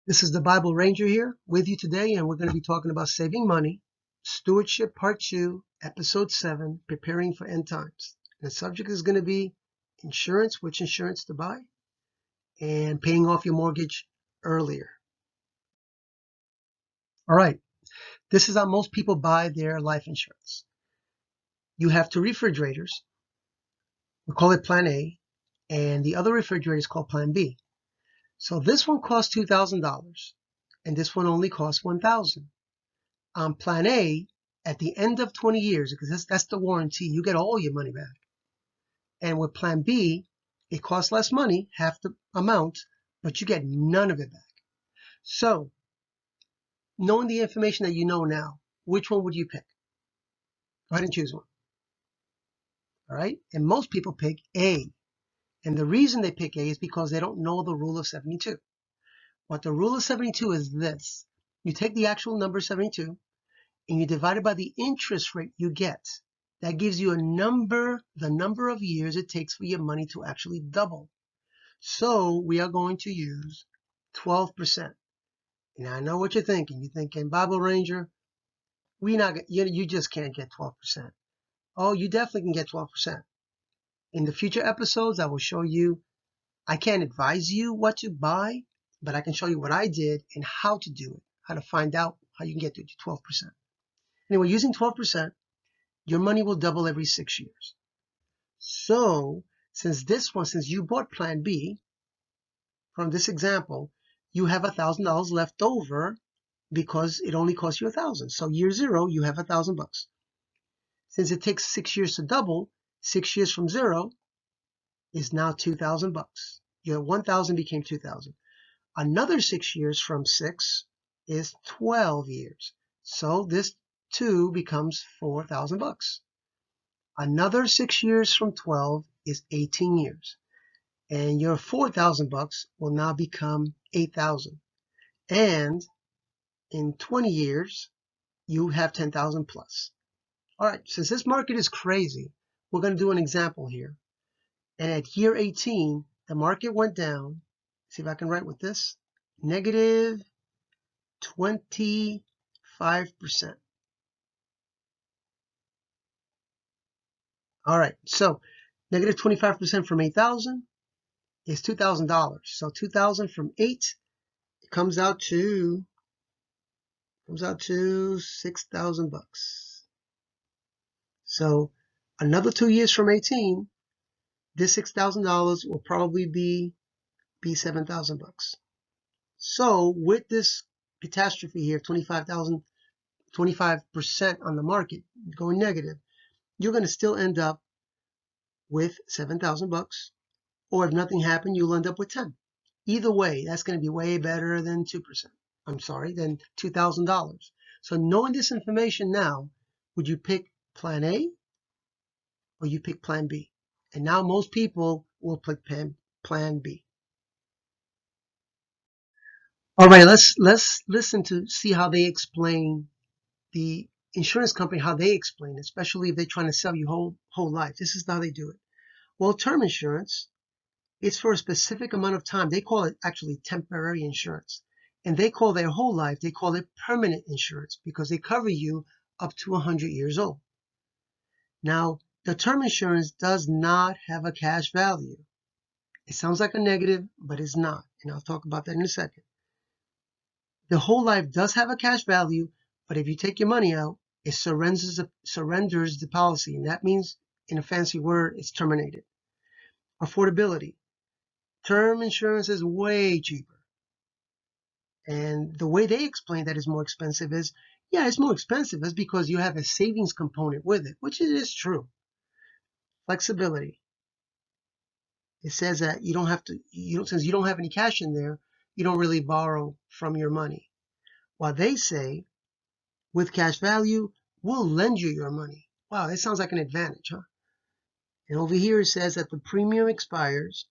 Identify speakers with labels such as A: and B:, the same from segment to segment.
A: This is the Bible Ranger here with you today, and we're going to be talking about saving money, stewardship part 2, episode 7, preparing for end times. The subject is going to be insurance, which insurance to buy, and paying off your mortgage earlier. All right, this is how most people buy their life insurance. You have 2 refrigerators. We call it Plan A, and the other refrigerator is called Plan B. So this one costs $2,000, and this one only costs $1,000. On Plan A, at the end of 20 years, because that's the warranty, you get all your money back. And with Plan B, it costs less money, half the amount, but you get none of it back. So, knowing the information that you know now, which one would you pick? Go ahead and choose one. All right? And most people pick A. And the reason they pick A is because they don't know the rule of 72. What the rule of 72 is this. You take the actual number 72 and you divide it by the interest rate you get. That gives you a number, the number of years it takes for your money to actually double. So we are going to use 12%. And I know what you're thinking. You're thinking, Bible Ranger, you just can't get 12%. Oh, you definitely can get 12%. In the future episodes, I will show you, I can't advise you what to buy, but I can show you what I did and how to do it, how to find out how you can get to 12%. Anyway, using 12%, your money will double every 6 years. So, since you bought Plan B, from this example, you have $1,000 left over because it only costs you $1,000. So year 0, you have $1,000. Since it takes 6 years to double, 6 years from 0 is now $2,000. Your 1,000 became 2,000. Another 6 years from 6 is 12 years. So this 2 becomes $4,000. Another 6 years from 12 is 18 years. And your $4,000 will now become 8,000. And in 20 years, you have 10,000 plus. All right, since this market is crazy, we're going to do an example here. And at year 18, the market went down. See if I can write with this. Negative 25%. All right, so negative 25% from 8,000 is $2,000. So 2,000 from 8, it comes out to $6,000. So another 2 years from 18, this $6,000 will probably be $7,000. So with this catastrophe here, 25% on the market going negative, you're going to still end up with $7,000. Or if nothing happened, you'll end up with 10. Either way, that's going to be way better than 2%. I'm sorry, than $2,000. So knowing this information now, would you pick Plan A or you pick Plan B? And now most people will pick Plan B. All right, let's listen to see how they explain the insurance company, how they explain it, especially if they're trying to sell you whole life. This is how they do it. Well, term insurance, it's for a specific amount of time. They call it actually temporary insurance. And they call their whole life, they call it permanent insurance because they cover you up to 100 years old. Now, the term insurance does not have a cash value. It sounds like a negative, but it's not. And I'll talk about that in a second. The whole life does have a cash value, but if you take your money out, it surrenders the policy. And that means, in a fancy word, it's terminated. Affordability. Term insurance is way cheaper. And the way they explain that is more expensive is, yeah, it's more expensive is because you have a savings component with it, which it is true. Flexibility. It says that you don't have to, since you don't have any cash in there, you don't really borrow from your money. While they say, with cash value, we'll lend you your money. Wow, that sounds like an advantage, huh? And over here it says that the premium expires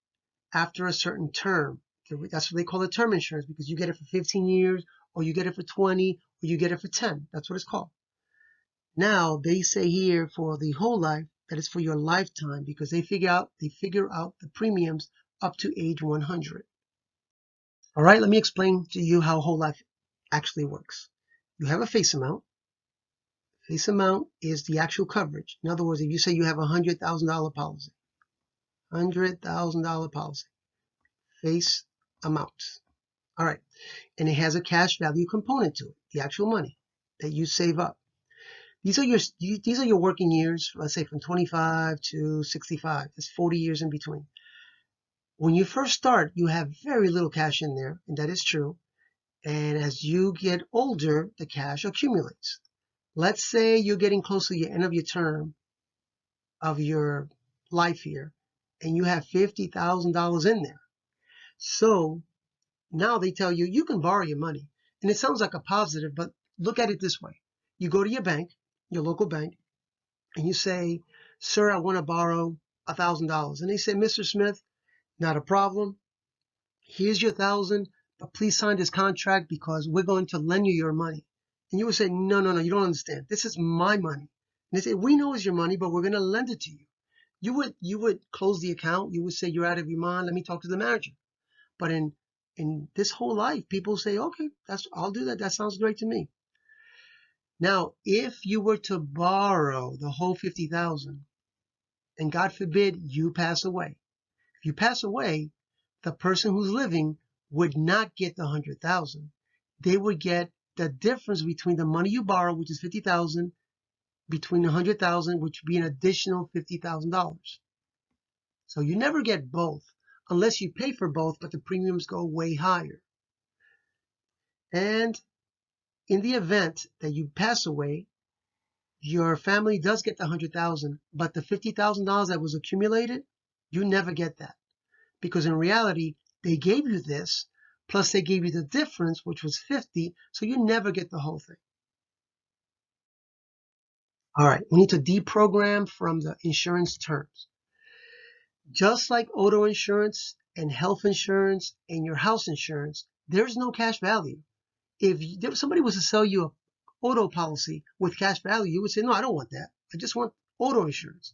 A: after a certain term. That's what they call it, term insurance, because you get it for 15 years, or you get it for 20, or you get it for 10. That's what it's called. Now, they say here for the whole life that it's for your lifetime because they figure out the premiums up to age 100. All right, let me explain to you how whole life actually works. You have a face amount. Face amount is the actual coverage. In other words, if you say you have a $100,000 policy, $100,000 policy, face amount. All right, and it has a cash value component to it, the actual money that you save up. These are your working years, let's say from 25 to 65. That's 40 years in between. When you first start, you have very little cash in there, and that is true. And as you get older, the cash accumulates. Let's say you're getting close to the end of your term of your life here, and you have $50,000 in there. So now they tell you you can borrow your money. And it sounds like a positive, but look at it this way. You go to your bank, your local bank, and you say, sir, I want to borrow $1,000. And they say, Mr. Smith, not a problem. Here's your 1,000, but please sign this contract because we're going to lend you your money. And you would say, no, no, no, you don't understand. This is my money. And they say, we know it's your money, but we're going to lend it to you. You would close the account. You would say, you're out of your mind. Let me talk to the manager. But in this whole life, people say, okay, I'll do that. That sounds great to me. Now, if you were to borrow the whole 50,000, and God forbid you pass away. If you pass away, the person who's living would not get the 100,000. They would get the difference between the money you borrow, which is 50,000, between 100,000, which would be an additional $50,000. So you never get both unless you pay for both, but the premiums go way higher. And in the event that you pass away, your family does get the 100,000, but the $50,000 that was accumulated, you never get that. Because in reality, they gave you this, plus they gave you the difference, which was 50, so you never get the whole thing. All right, we need to deprogram from the insurance terms. Just like auto insurance and health insurance and your house insurance, there's no cash value. If somebody was to sell you an auto policy with cash value, you would say, no, I don't want that. I just want auto insurance.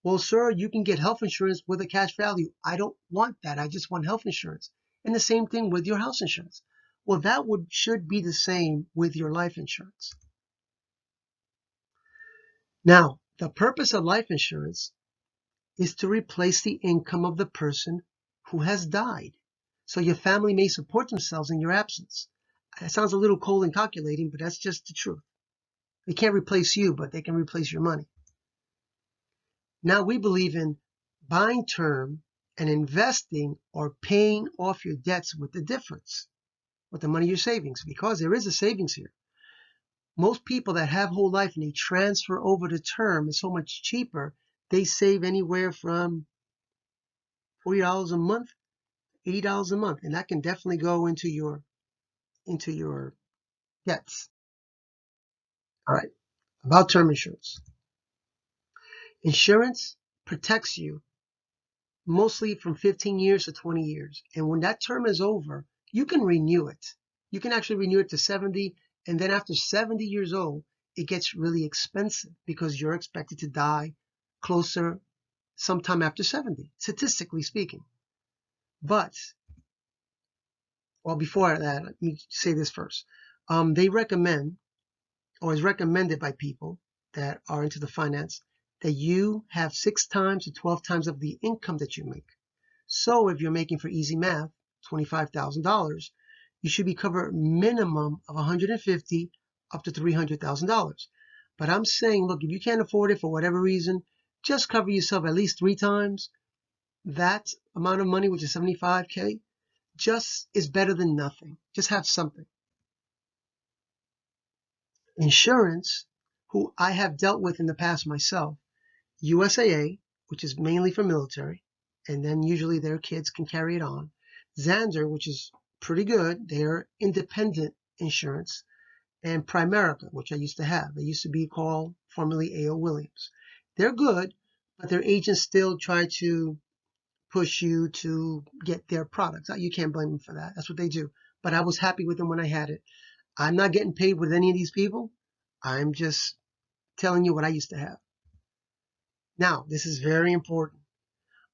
A: Well, sir, you can get health insurance with a cash value. I don't want that. I just want health insurance. And the same thing with your house insurance. Well, that should be the same with your life insurance. Now, the purpose of life insurance is to replace the income of the person who has died. So your family may support themselves in your absence. It sounds a little cold and calculating, but that's just the truth. They can't replace you, but they can replace your money. Now we believe in buying term and investing or paying off your debts with the difference, with the money you're savings, because there is a savings here. Most people that have whole life and they transfer over to term is so much cheaper. They save anywhere from $40 a month, $80 a month, and that can definitely go into your debts. All right, about term insurance. Insurance protects you mostly from 15 years to 20 years. And when that term is over, you can renew it. You can actually renew it to 70. And then after 70 years old, it gets really expensive because you're expected to die closer sometime after 70, statistically speaking. But, well, before that, let me say this first. They recommend, or is recommended by people that are into the finance, that you have 6 times to 12 times of the income that you make. So if you're making, for easy math, $25,000, you should be covered minimum of $150,000 up to $300,000. But I'm saying, look, if you can't afford it for whatever reason, just cover yourself at least 3 times. That amount of money, which is $75K, just is better than nothing. Just have something. Insurance, who I have dealt with in the past myself, USAA, which is mainly for military, and then usually their kids can carry it on. Xander, which is pretty good, they're independent insurance, and Primerica, which I used to have. They used to be called formerly A.O. Williams. They're good, but their agents still try to push you to get their products. You can't blame them for that. That's what they do. But I was happy with them when I had it. I'm not getting paid with any of these people. I'm just telling you what I used to have. Now, this is very important.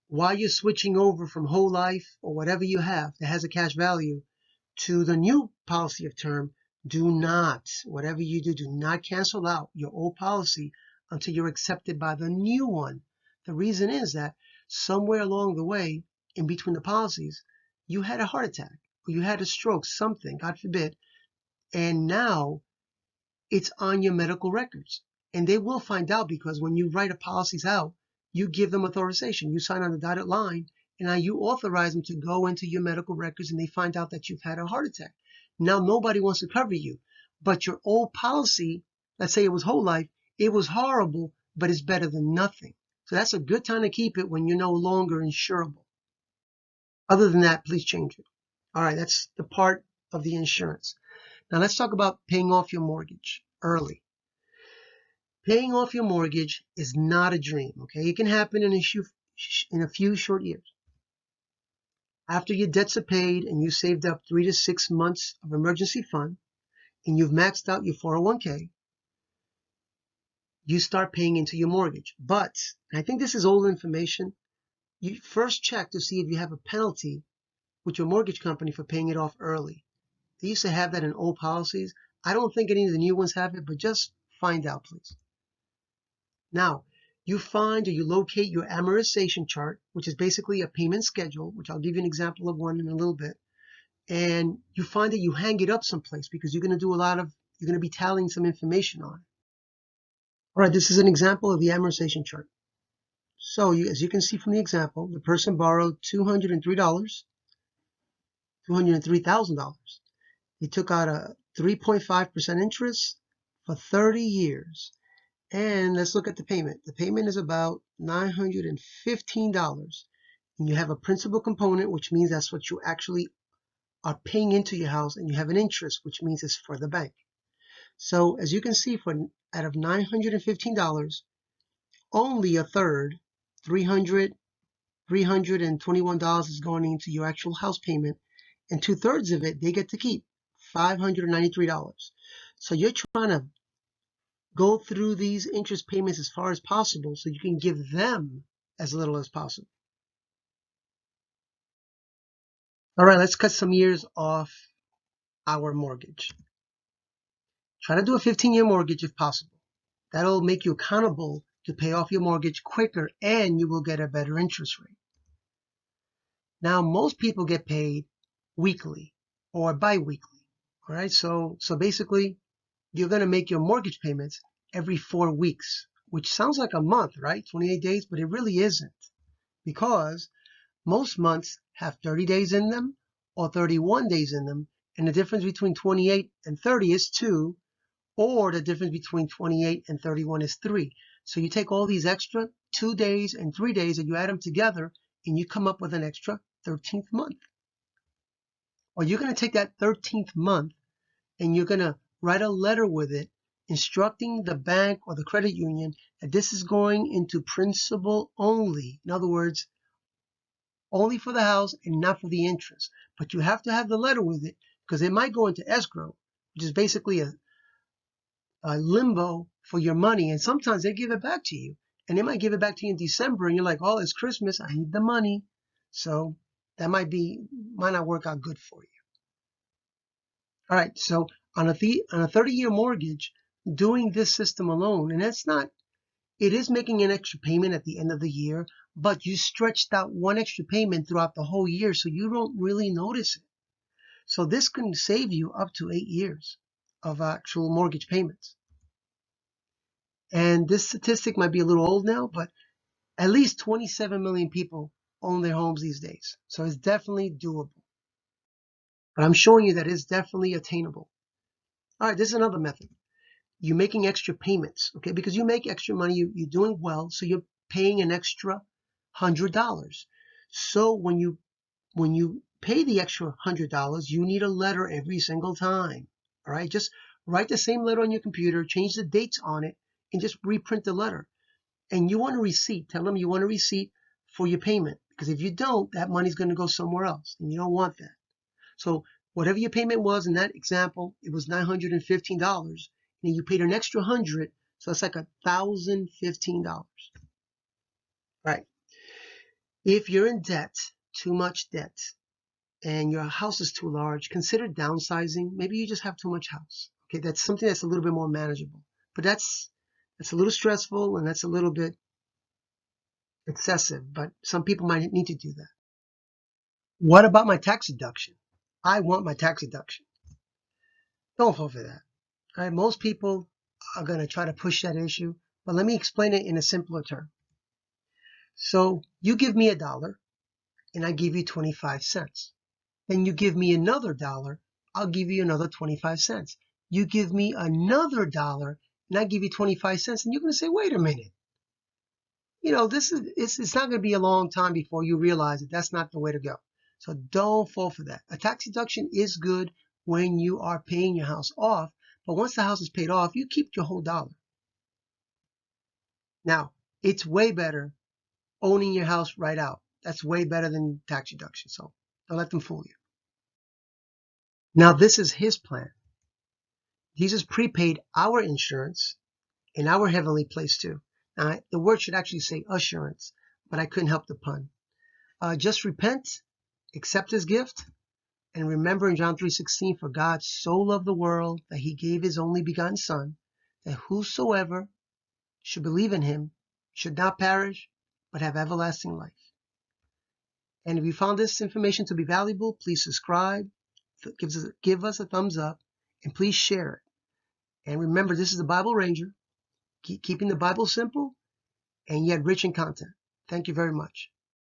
A: While you're switching over from whole life or whatever you have that has a cash value, to the new policy of term, do not, whatever you do, do not cancel out your old policy until you're accepted by the new one. The reason is that somewhere along the way, in between the policies, you had a heart attack or you had a stroke, something, God forbid, and now it's on your medical records. And they will find out because when you write a policies out, you give them authorization. You sign on the dotted line, and now you authorize them to go into your medical records, and they find out that you've had a heart attack. Now nobody wants to cover you, but your old policy, let's say it was whole life, it was horrible, but it's better than nothing. So that's a good time to keep it when you're no longer insurable. Other than that, please change it. All right, that's the part of the insurance. Now let's talk about paying off your mortgage early. Paying off your mortgage is not a dream, okay? It can happen in a few short years. After your debts are paid and you saved up 3 to 6 months of emergency fund and you've maxed out your 401k, you start paying into your mortgage. But, and I think this is old information, you first check to see if you have a penalty with your mortgage company for paying it off early. They used to have that in old policies. I don't think any of the new ones have it, but just find out, please. Now, you find or you locate your amortization chart, which is basically a payment schedule, which I'll give you an example of one in a little bit. And you find that you hang it up someplace because you're going to be tallying some information on it. All right, this is an example of the amortization chart. So as you can see from the example, the person borrowed $203,000. He took out a 3.5% interest for 30 years. And let's look at the payment. The payment is about $915. And you have a principal component, which means that's what you actually are paying into your house. And you have an interest, which means it's for the bank. So as you can see, out of $915, only a third, $321 is going into your actual house payment. And 2/3 of it, they get to keep, $593. So you're trying to go through these interest payments as far as possible so you can give them as little as possible. All right, let's cut some years off our mortgage. Try to do a 15-year mortgage if possible. That'll make you accountable to pay off your mortgage quicker and you will get a better interest rate. Now, most people get paid weekly or bi-weekly. All right, so basically, you're going to make your mortgage payments every 4 weeks, which sounds like a month, right? 28 days, but it really isn't, because most months have 30 days in them or 31 days in them, and the difference between 28 and 30 is 2, or the difference between 28 and 31 is 3. So you take all these extra 2 days and 3 days and you add them together and you come up with an extra 13th month. Or you're going to take that 13th month and you're going to write a letter with it instructing the bank or the credit union that this is going into principal only. In other words, only for the house and not for the interest. But you have to have the letter with it because it might go into escrow, which is basically a limbo for your money. And sometimes they give it back to you. And they might give it back to you in December and you're like, oh, it's Christmas, I need the money. So that might not work out good for you. All right, so on a 30-year mortgage, doing this system alone, and it is making an extra payment at the end of the year, but you stretched out one extra payment throughout the whole year, so you don't really notice it. So this can save you up to 8 years of actual mortgage payments. And this statistic might be a little old now, but at least 27 million people own their homes these days. So it's definitely doable. But I'm showing you that it's definitely attainable. All right, this is another method. You're making extra payments, okay? Because you make extra money, you're doing well, so you're paying an extra $100. So when you pay the extra $100, you need a letter every single time. All right, just write the same letter on your computer, change the dates on it, and just reprint the letter. And you want a receipt. Tell them you want a receipt for your payment, because if you don't, that money's going to go somewhere else, and you don't want that. So whatever your payment was in that example, it was $915. And you paid an extra $100, so that's like $1,015. Right. If you're in debt, too much debt, and your house is too large, consider downsizing. Maybe you just have too much house. Okay, that's something that's a little bit more manageable. But that's a little stressful and that's a little bit excessive, but some people might need to do that. What about my tax deduction? I want my tax deduction. Don't fall for that. All right, most people are going to try to push that issue, but let me explain it in a simpler term. So you give me $1 and I give you 25 cents. Then you give me another $1, I'll give you another 25 cents. You give me another $1 and I give you 25 cents, and you're going to say, wait a minute. It's not going to be a long time before you realize that that's not the way to go. So don't fall for that. A tax deduction is good when you are paying your house off, but once the house is paid off, you keep your whole $1. Now, it's way better owning your house right out. That's way better than tax deduction. So don't let them fool you. Now, this is his plan. Jesus prepaid our insurance in our heavenly place too. Now, the word should actually say assurance, but I couldn't help the pun. Just repent, accept his gift, and remember in John 3:16, for God so loved the world that he gave his only begotten Son, that whosoever should believe in him should not perish, but have everlasting life. And if you found this information to be valuable, please subscribe, give us a thumbs up, and please share it. And remember, this is the Bible Ranger, keeping the Bible simple and yet rich in content. Thank you very much.